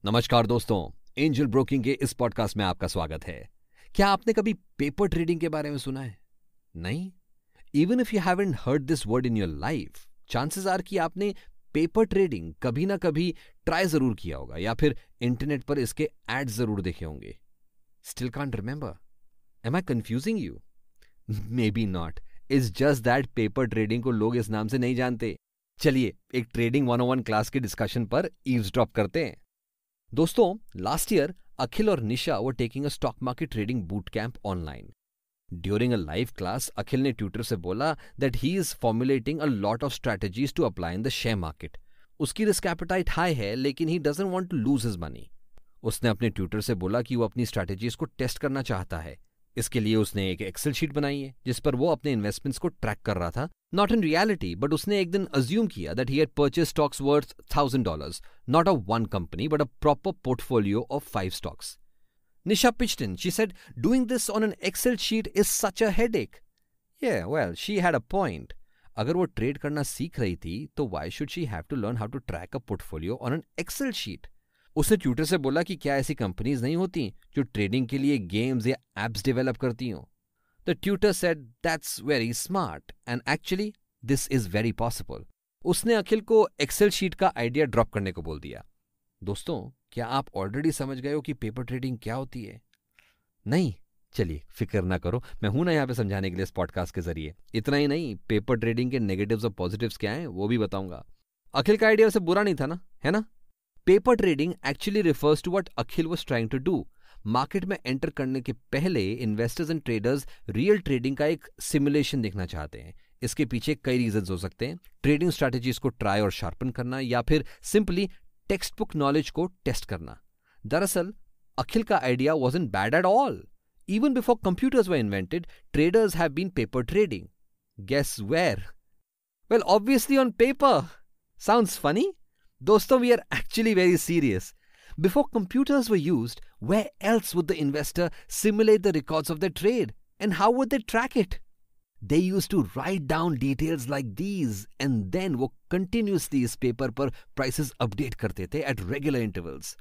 नमस्कार दोस्तों, angel broking के इस पॉडकास्ट में आपका स्वागत है। क्या आपने कभी पेपर ट्रेडिंग के बारे में सुना है? नहीं? Even if you haven't heard this word in your life, chances are कि आपने पेपर ट्रेडिंग कभी ना कभी ट्राई जरूर किया होगा या फिर इंटरनेट पर इसके एड्स जरूर देखे होंगे। Still can't remember? Am I confusing you? Maybe not. It's just that paper trading को लोग इस नाम से नहीं जानते। चलिए एक ट्रेडिंग 101 क्लास के डिस्कशन पर ईव्सड्रॉप करते हैं। दोस्तों, लास्ट ईयर अखिल और Nisha were taking a stock market trading boot camp online. During a live class Akhil ने ट्यूटर से बोला that he is formulating a lot of strategies to apply in the share market. उसकी risk appetite high है लेकिन he doesn't want to lose his money. उसने अपने tutor से बोला कि वो अपनी स्ट्रैटेजीज को टेस्ट करना चाहता है। इसके लिए उसने एक एक्सेल शीट बनाई है जिस पर वो अपने इन्वेस्टमेंट्स को ट्रैक कर रहा था। नॉट इन रियलिटी, बट उसने एक दिन अज्यूम किया that he had purchase stocks worth $1,000, not a one company but a proper portfolio of 5 stocks. Nisha pitched in. She said, doing this on an Excel sheet is such a headache. Yeah, well, she had a point. अगर वो trade करना सीख रही थी तो why should she have to learn how to track a portfolio on an Excel sheet? उसने tutor से बोला कि क्या ऐसी कंपनीज नहीं होती जो ट्रेडिंग के लिए गेम्स या एप्स डेवलप करती हों? The tutor said that's very smart and actually this is very possible. उसने अखिल को एक्सेल शीट का आइडिया ड्रॉप करने को बोल दिया। दोस्तों, क्या आप ऑलरेडी समझ गए हो कि पेपर ट्रेडिंग क्या होती है? नहीं? चलिए फिक्र ना करो, मैं हूं ना यहाँ पे समझाने के लिए इस पॉडकास्ट के जरिए। इतना ही नहीं, पेपर ट्रेडिंग के नेगेटिव्स और पॉजिटिव्स क्या हैं वो भी बताऊंगा। अखिल का आइडिया वैसे बुरा नहीं था ना, है ना? Paper trading actually refers to what Akhil was trying to do. Market में एंटर करने के पहले investors and traders real trading का एक सिमुलेशन देखना चाहते हैं। इसके पीछे कई रीजंस हो सकते हैं। ट्रेडिंग स्ट्रैटेजीज को ट्राई और शार्पन करना या फिर सिंपली टेक्स्ट बुक नॉलेज को टेस्ट करना। दरअसल अखिल का idea wasn't bad at all. Even before computers were invented, traders have been paper trading. Guess where? Well, obviously on paper. Sounds funny? दोस्तों, we are actually very serious. Before computers were used, where else would the investor simulate the records of their trade? And how would they track it? They used to write down details like these and then वो continuously इस paper पर prices update करते थे at regular intervals.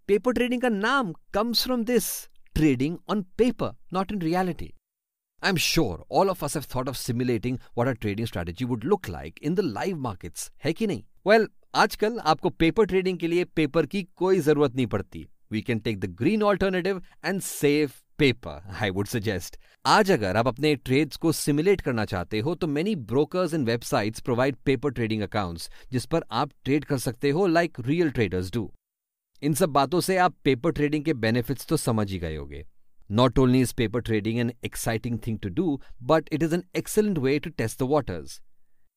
Paper trading का नाम comes from this, trading on paper, not in reality. I'm sure all of us have thought of simulating what a trading strategy would look like in the live markets, है कि नहीं? Well, आजकल आपको paper trading के लिए paper की कोई जरूरत नहीं पड़ती। We can take the green alternative and save paper, I would suggest. आज अगर आप अपने ट्रेड्स को सिमुलेट करना चाहते हो तो many brokers and websites provide paper trading accounts जिस पर आप ट्रेड कर सकते हो like real traders do. इन सब बातों से आप पेपर ट्रेडिंग के बेनिफिट्स तो समझ ही गए होंगे। Not only is paper trading an exciting thing to do, but it is an excellent way to test the waters.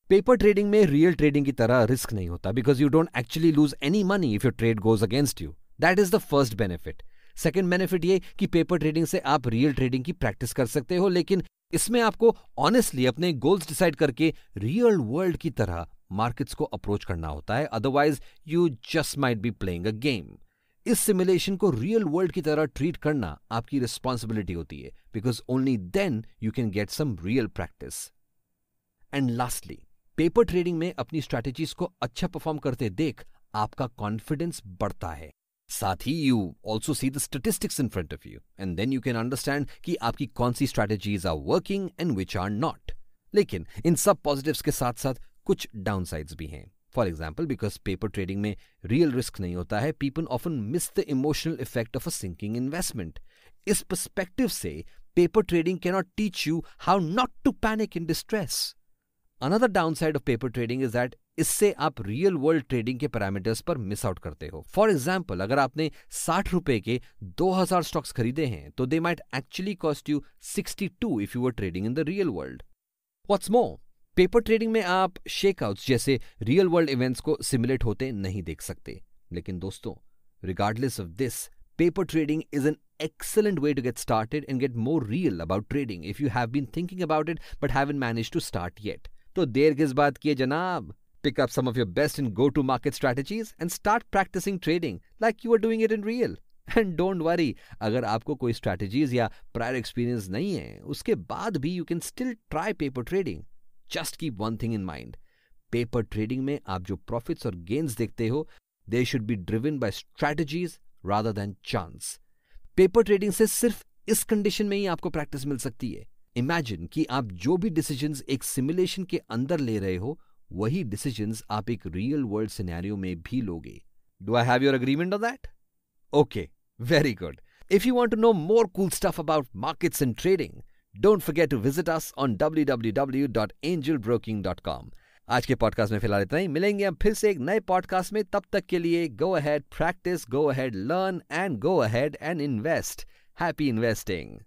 Paper trading में रियल ट्रेडिंग की तरह रिस्क नहीं होता because you don't actually lose any money if your trade goes against you. That is the first benefit. Second benefit ये कि paper trading से आप real trading की प्रैक्टिस कर सकते हो, लेकिन इसमें आपको ऑनेस्टली अपने गोल्स डिसाइड करके रियल वर्ल्ड की तरह मार्केट्स को अप्रोच करना होता है। Otherwise you just might be playing a game. इस सिमुलेशन को रियल वर्ल्ड की तरह ट्रीट करना आपकी रिस्पॉन्सिबिलिटी होती है because only then you can get some real practice. And lastly, paper trading में अपनी स्ट्रैटेजीज को अच्छा परफॉर्म करते देख आपका कॉन्फिडेंस बढ़ता है। साथ ही you also see the statistics in front of you and then you can understand कि आपकी कौन सी strategies are working and which are not. लेकिन इन सब पॉजिटिव्स के साथ साथ कुछ डाउनसाइड्स भी हैं। For example, because paper trading में रियल रिस्क नहीं होता है, people often miss the emotional effect of a sinking investment. इस पर्सपेक्टिव से paper trading can not teach you how not to panic in distress. Another downside of paper trading is that इससे आप real world trading के parameters पर miss out करते हो। For example, अगर आपने 60 रुपए के 2000 स्टॉक्स खरीदे हैं तो they might actually cost you 62 if you were trading in the real world. What's more, paper trading में आप शेकआउट्स जैसे रियल वर्ल्ड इवेंट्स को सिमुलेट होते नहीं देख सकते। लेकिन दोस्तों, regardless of this, paper trading is an excellent way to get started and get more real about trading if you have been thinking about it but haven't managed to start yet. तो देर किस बात की है जनाब? Pick up some of your best and go-to market strategies and start practicing trading like you are doing it in real. And don't worry, अगर आपको कोई strategies या prior experience नहीं है, उसके बाद भी you can still try paper trading. Just keep one thing in mind. Paper trading में आप जो profits और gains देखते हो, They should be driven by strategies rather than chance. Paper trading से सिर्फ इस कंडीशन में ही आपको प्रैक्टिस मिल सकती है. इमेजिन कि आप जो भी डिसीजंस एक सिमुलेशन के अंदर ले रहे हो, वही डिसीजंस आप एक रियल वर्ल्ड सिनेरियो में भी लोगे. Do I have your agreement on that? Okay, very good. If you want to know more cool stuff about markets and trading, don't forget to visit us on www.angelbroking.com. आज के podcast में फिलहाल इतना ही. मिलेंगे हम फिर से एक नए पॉडकास्ट में. तब तक के लिए go ahead, practice, go ahead, learn and go ahead and invest. Happy investing.